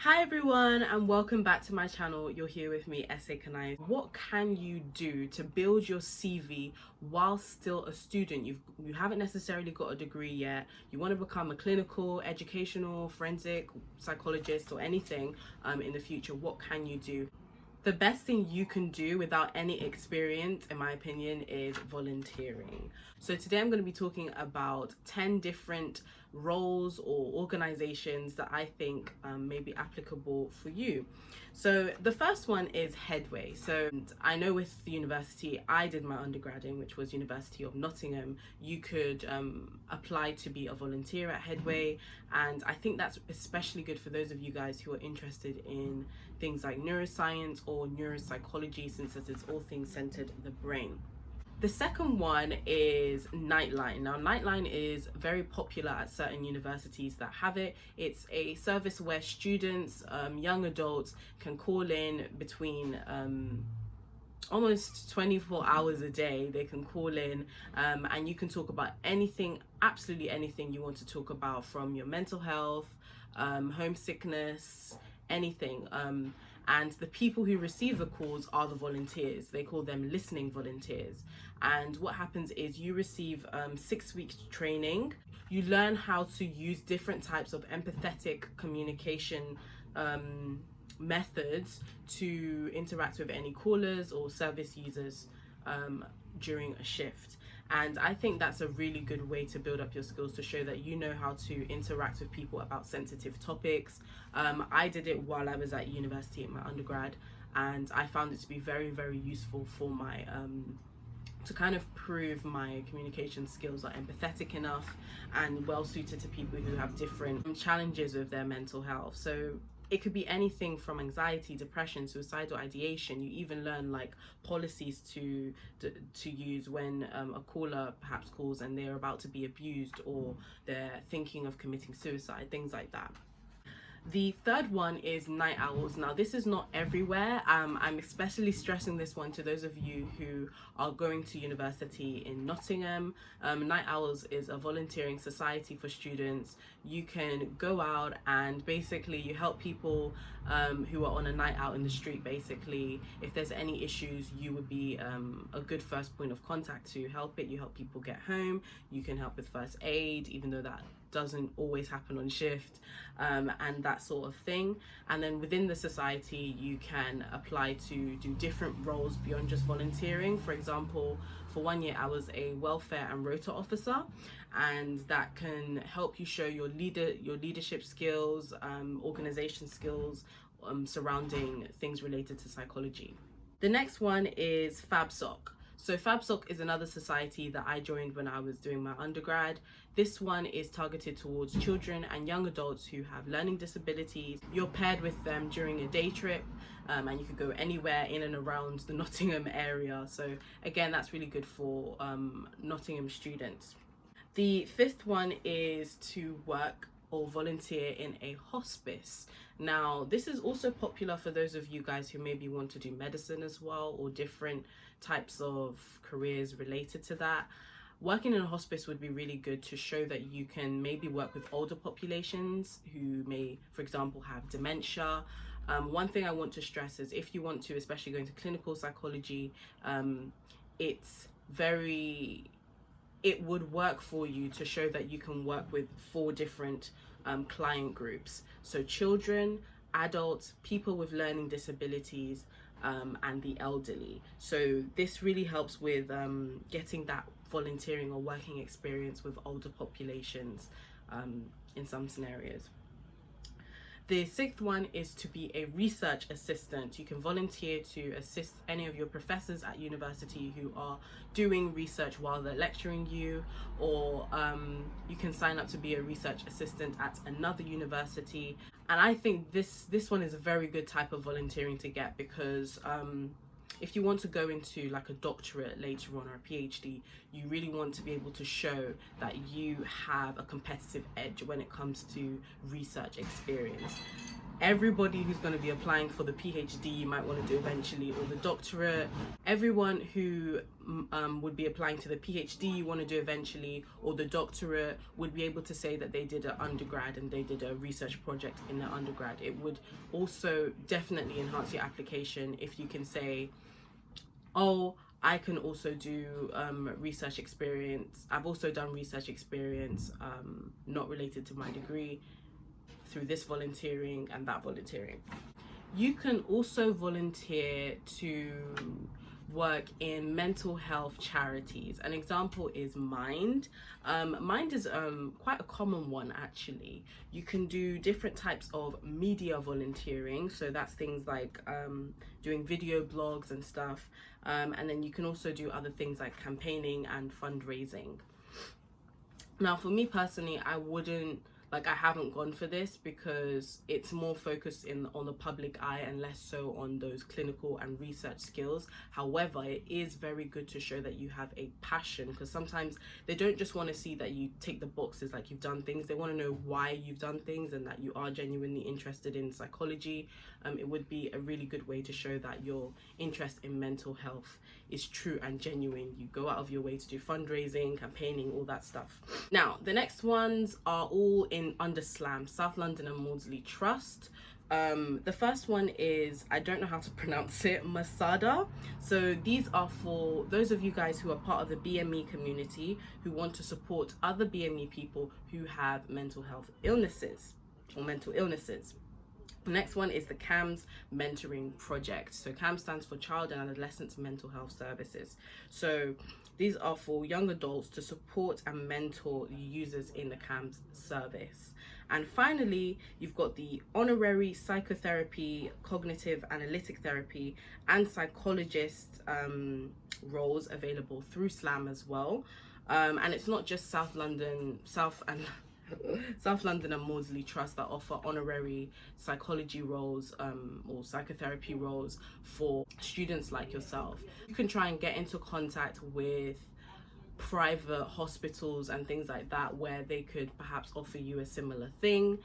Hi everyone and welcome back to my channel. You're here with me, Kanayo. What can you do to build your CV while still a student? You haven't necessarily got a degree yet. You want to become a clinical, educational, forensic psychologist or anything in the future. What can you do? The best thing you can do without any experience, in my opinion, is volunteering. So today I'm going to be talking about 10 different roles or organizations that I think may be applicable for you. So the first one is Headway. So I know with the university I did my undergrad in, which was University of Nottingham, you could apply to be a volunteer at Headway, and I think that's especially good for those of you guys who are interested in things like neuroscience or neuropsychology, since this is all things centered in the brain. The second one is Nightline. Now, Nightline is very popular at certain universities that have it. It's a service where students, young adults, can call in between almost 24 hours a day. They can call in and you can talk about anything, absolutely anything you want to talk about, from your mental health, homesickness, anything. And the people who receive the calls are the volunteers. They call them listening volunteers. And what happens is you receive 6 weeks training. You learn how to use different types of empathetic communication methods to interact with any callers or service users during a shift. And I think that's a really good way to build up your skills, to show that you know how to interact with people about sensitive topics. I did it while I was at university in my undergrad, and I found it to be very, very useful for my to kind of prove my communication skills are empathetic enough and well suited to people who have different challenges with their mental health. So it could be anything from anxiety, depression, suicidal ideation. You even learn like policies to use when a caller perhaps calls and they're about to be abused or they're thinking of committing suicide, things like that. The third one is night owls. Now, this is not everywhere. I'm especially stressing this one to those of you who are going to university in Nottingham. Night Owls is a volunteering society for students. You can go out and basically you help people who are on a night out in the street. Basically, if there's any issues, you would be a good first point of contact to help it. You help people get home. You can help with first aid, even though that doesn't always happen on shift, and that sort of thing. And then within the society you can apply to do different roles beyond just volunteering. For example, for 1 year I was a welfare and rota officer, and that can help you show your leadership skills, organization skills surrounding things related to psychology. The next one is FabSock. So FabSock is another society that I joined when I was doing my undergrad. This one is targeted towards children and young adults who have learning disabilities. You're paired with them during a day trip, and you could go anywhere in and around the Nottingham area. So again, that's really good for Nottingham students. The fifth one is to work or volunteer in a hospice. Now, this is also popular for those of you guys who maybe want to do medicine as well, or different types of careers related to that. Working in a hospice would be really good to show that you can maybe work with older populations who may, for example, have dementia. One thing I want to stress is if you want to, especially go into clinical psychology, it would work for you to show that you can work with 4 different client groups. So children, adults, people with learning disabilities, and the elderly. So this really helps with getting that volunteering or working experience with older populations in some scenarios. The sixth one is to be a research assistant. You can volunteer to assist any of your professors at university who are doing research while they're lecturing you, or you can sign up to be a research assistant at another university. And I think this one is a very good type of volunteering to get, because if you want to go into like a doctorate later on or a PhD, you really want to be able to show that you have a competitive edge when it comes to research experience. everybody who's going to be applying for the PhD you might want to do eventually, or the doctorate. Everyone who would be applying to the PhD you want to do eventually, or the doctorate, would be able to say that they did an undergrad and they did a research project in their undergrad. It would also definitely enhance your application if you can say, oh, I can also do research experience. I've also done research experience not related to my degree through this volunteering and that volunteering. You can also volunteer to work in mental health charities. An example is Mind. Mind is quite a common one actually. You can do different types of media volunteering, so that's things like doing video blogs and stuff, and then you can also do other things like campaigning and fundraising. Now for me personally, I haven't gone for this because it's more focused on the public eye and less so on those clinical and research skills. However, it is very good to show that you have a passion, because sometimes they don't just want to see that you tick the boxes, like you've done things. They want to know why you've done things and that you are genuinely interested in psychology. It would be a really good way to show that your interest in mental health is true and genuine. You go out of your way to do fundraising, campaigning, all that stuff. Now, the next ones are all under SLAM, South London and Maudsley Trust. The first one is, I don't know how to pronounce it, Masada. So these are for those of you guys who are part of the BME community who want to support other BME people who have mental health illnesses or mental illnesses. The next one is the CAMS Mentoring Project. So CAMS stands for Child and Adolescent Mental Health Services. So these are for young adults to support and mentor users in the CAMS service. And finally, you've got the honorary psychotherapy, cognitive analytic therapy, and psychologist roles available through SLAM as well. And it's not just South London and Maudsley Trust that offer honorary psychology roles or psychotherapy roles for students like yourself. You can try and get into contact with private hospitals and things like that where they could perhaps offer you a similar thing,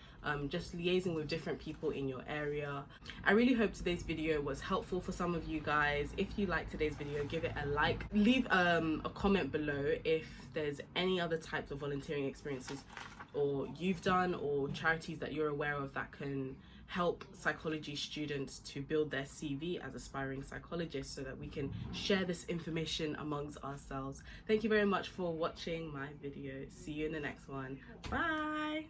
just liaising with different people in your area. I really hope today's video was helpful for some of you guys. If you liked today's video, give it a like. Leave a comment below if there's any other types of volunteering experiences or you've done, or charities that you're aware of that can help psychology students to build their CV as aspiring psychologists, so that we can share this information amongst ourselves. Thank you very much for watching my video. See you in the next one. Bye.